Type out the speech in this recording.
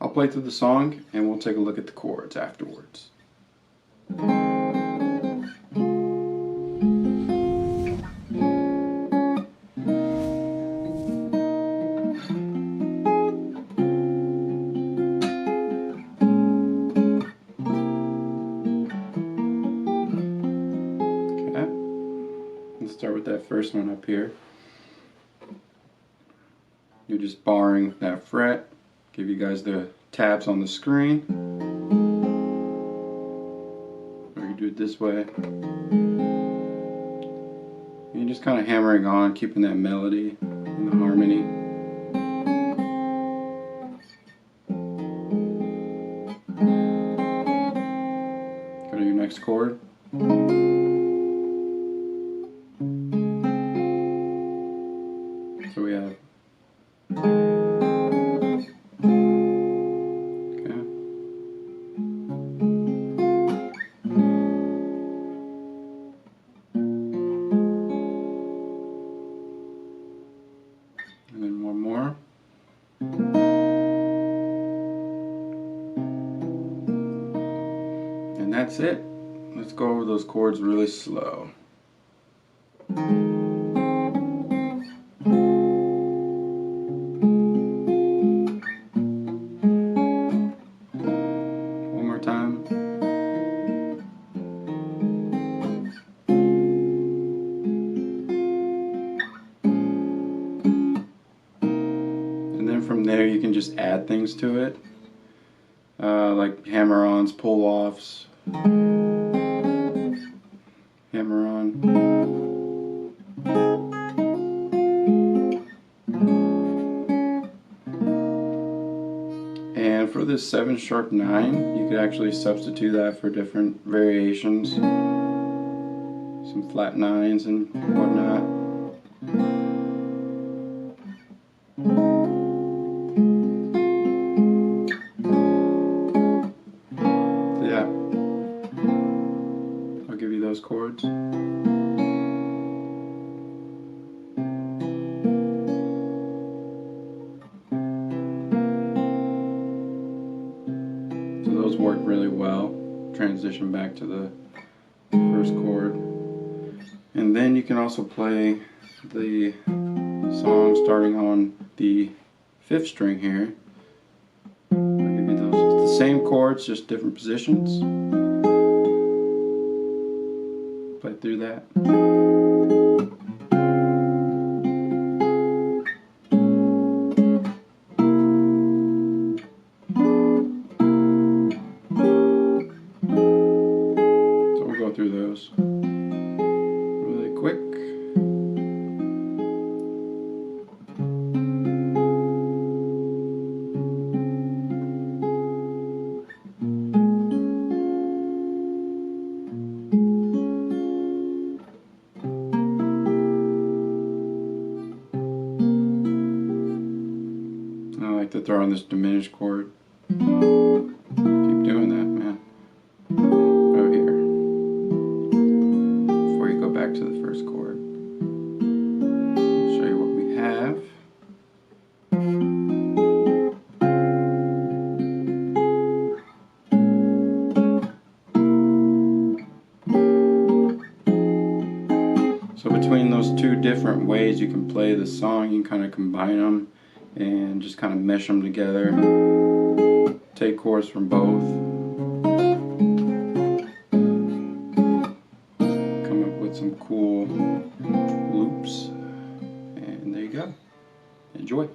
I'll play through the song and we'll take a look at the chords afterwards. Let's start with that first one up here. You're just barring that fret. Give you guys the tabs on the screen. Or you do it this way. You're just kind of hammering on, keeping that melody and the harmony. Go to your next chord. So we have and then one more. And that's it. Let's go over those chords really slow. One more time. And then from there you can just add things to it, like hammer-ons, pull-offs, hammer-on. And for this 7#9, you could actually substitute that for different variations, some flat 9s and whatnot. Yeah, I'll give you those chords. So those work really well. Transition back to the first chord. And then you can also play the song starting on the 5th string here. I'll give you those. It's the same chords, just different positions. Play through that. So we'll go through those really quick. I like to throw on this diminished chord. Keep doing that, man. Over here. Before you go back to the first chord. I'll show you what we have. So between those two different ways you can play the song, you can kind of combine them and just kind of mesh them together. Take chords from both. Come up with some cool loops. And there you go. Enjoy.